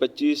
25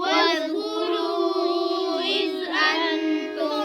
واذكروا إذ أنتم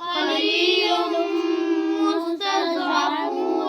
قليل مستضعفون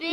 في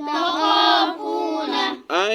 تخافون أن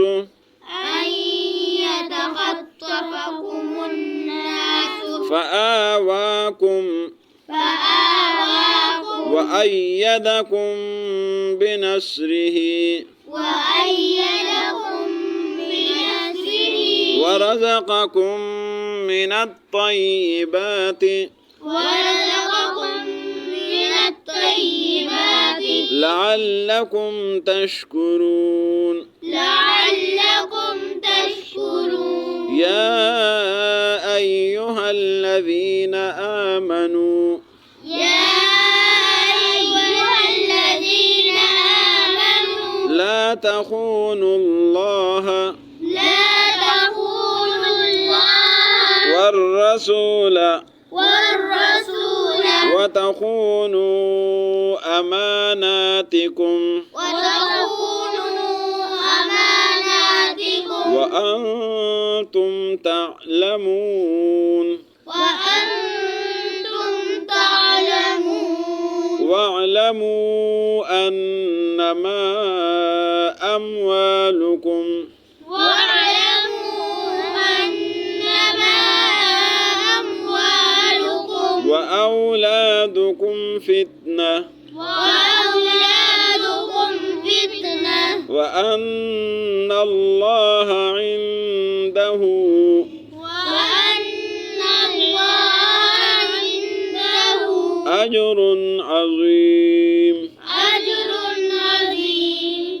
أن يتخطفكم الناس فآواكم فآواكم وأيدكم بنصره وأيدكم بنصره ورزقكم من الطيبات ورزقكم من الطيبات لعلكم تشكرون. لعلكم تشكرون. يا أيها الذين آمنوا يا أيها الذين آمنوا لا تخونوا الله لا تخونوا الله والرسول والرسول وتخونوا أماناتكم وتخونوا أماناتكم وأنتم تعلمون. وأنتم تعلمون. واعلموا أنما أموالكم واعلموا أنما أموالكم وأولادكم فتنة وأولادكم فتنة وأن الله عنده وأن الله عنده أجر عظيم. أجر عظيم.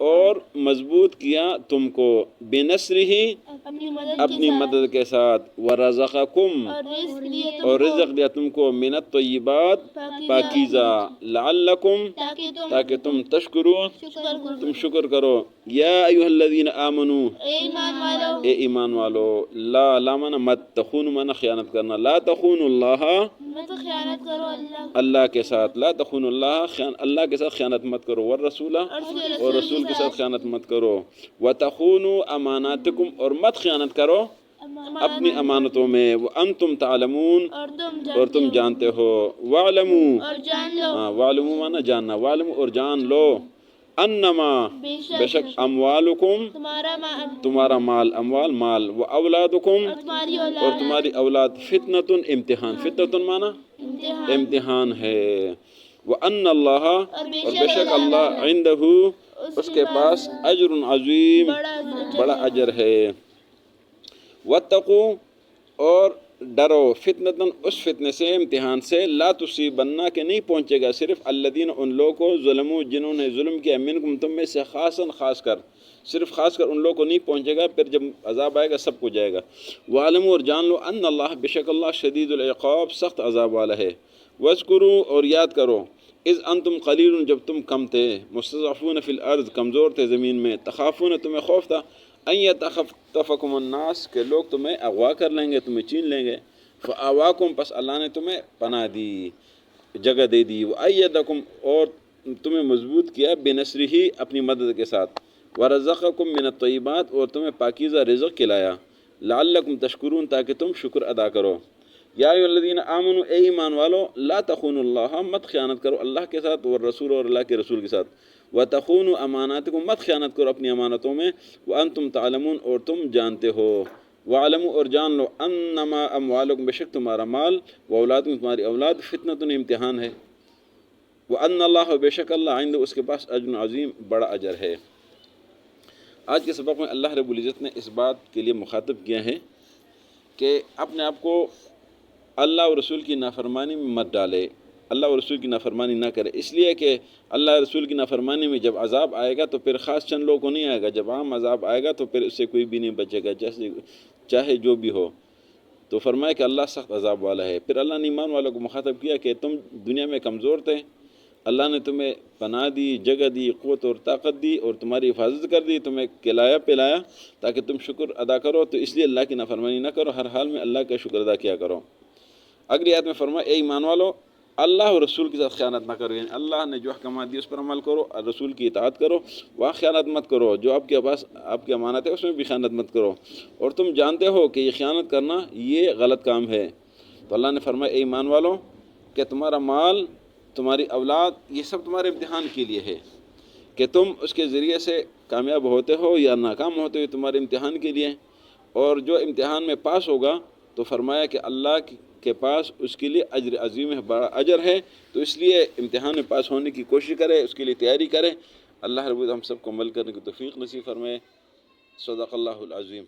اور مضبوط کیا تم کو، بنصرہ اپنی مدد کے ساتھ، ورزقکم اور رزق دیا تم کو، من الطیبات پاکیزہ، لعلکم تاکہ تم تشکرون تم شکر کرو، یا ایھا الذین آمنو اے ایمان والو، لا مانا مت، تخون مانا خیانت کرنا، لا تخون اللہ اللہ کے ساتھ، لا تخون اللہ کے ساتھ خیانت مت کرو، والرسول اور رسول کے ساتھ خیانت مت کرو، وتخونوا اماناتکم اور مت خیانت کرو اپنی امانتوں میں، وانتم تعلمون اور تم جانتے ہو، واعلموا واعلموا مانا جاننا، واعلموا اور جان لو، انما بے شک اموالکم تمہارا مال، اموال مال، واولادکم اور تمہاری اولاد، فتنۃ امتحان، فتنۃ مانا امتحان ہے، وان اللہ اور بے شک اللہ عندہ اس کے پاس اجر عظیم بڑا اجر ہے، واتقوا اور ڈرو، فتنتاً اس فتنے سے، امتحان سے، لا تصیبنہ کہ نہیں پہنچے گا صرف الذین ان لوگوں کو، ظلموا جنہوں نے ظلم کیا، منکم تم میں سے، خاص کر صرف خاص کر ان لوگوں کو نہیں پہنچے گا، پھر جب عذاب آئے گا سب کو جائے گا، وعلموا اور جان لو ان اللہ بے شک اللہ شدید العقاب سخت عذاب والا ہے، واذکروا اور یاد کرو، اذ انتم قلیل جب تم کم تھے، مستضعفون فی الارض کمزور تھے زمین میں، تخافون تمہیں خوف تھا، ان یتخطفکم الناس کہ لوگ تمہیں اغوا کر لیں گے، تمہیں چھین لیں گے، فآواکم پس اللہ نے تمہیں پناہ دی، جگہ دے دی، وأیدکم اور تمہیں مضبوط کیا، بنصرہ اپنی مدد کے ساتھ، ورزقکم من الطیبات اور تمہیں پاکیزہ رزق کھلایا، لعلکم تشکرون تاکہ تم شکر ادا کرو، یا ایھا الذین آمنوا اے ایمان والو، لا تخونوا اللہ مت خیانت کرو اللہ کے ساتھ، والرسول اور اللہ کے رسول کے ساتھ، وتخونوا اماناتکم مت خیانت کرو اپنی امانتوں میں، وانتم تعلمون اور تم جانتے ہو، وعلموا اور جان لو انما اموالکم بے شک تمہارا مال، واولادکم تمہاری اولاد، فتنۃ امتحان ہے، وان اللہ بے شک اللہ عند اس کے پاس اجر عظیم بڑا اجر ہے۔ آج کے سبق میں اللہ رب العزت نے اس بات کے لیے مخاطب کیا ہے کہ اپنے آپ کو اللہ اور رسول کی نافرمانی میں مت ڈالے، اللہ اور رسول کی نافرمانی نہ کرے، اس لیے کہ اللہ اور رسول کی نافرمانی میں جب عذاب آئے گا تو پھر خاص چند لوگوں کو نہیں آئے گا، جب عام عذاب آئے گا تو پھر اس سے کوئی بھی نہیں بچے گا، چاہے جو بھی ہو، تو فرمایا کہ اللہ سخت عذاب والا ہے۔ پھر اللہ نے ایمان والوں کو مخاطب کیا کہ تم دنیا میں کمزور تھے، اللہ نے تمہیں پناہ دی، جگہ دی، قوت اور طاقت دی اور تمہاری حفاظت کر دی، تمہیں کھلایا پلایا تاکہ تم شکر ادا کرو، تو اس لیے اللہ کی نافرمانی نہ کرو، ہر حال میں اللہ کا شکر ادا کیا کرو۔ اگلی آیت میں فرمایا اے ایمان والو، اللہ اور رسول کے ساتھ خیانت نہ کرو، یعنی اللہ نے جو احکامات دی اس پر عمل کرو، اور رسول کی اطاعت کرو، وہاں خیانت مت کرو، جو آپ کے پاس آپ کی امانت ہے اس میں بھی خیانت مت کرو، اور تم جانتے ہو کہ یہ خیانت کرنا یہ غلط کام ہے۔ تو اللہ نے فرمایا اے ایمان والو کہ تمہارا مال، تمہاری اولاد، یہ سب تمہارے امتحان کے لیے ہے، کہ تم اس کے ذریعے سے کامیاب ہوتے ہو یا ناکام ہوتے ہو، تمہارے امتحان کے لیے، اور جو امتحان میں پاس ہوگا تو فرمایا کہ اللہ کے پاس اس کے لیے اجر عظیم ہے، بڑا اجر ہے، تو اس لیے امتحان میں پاس ہونے کی کوشش کرے، اس کے لیے تیاری کرے۔ اللہ رب العزت ہم سب کو عمل کرنے کی توفیق نصیب فرمائے۔ صدق اللہ العظیم۔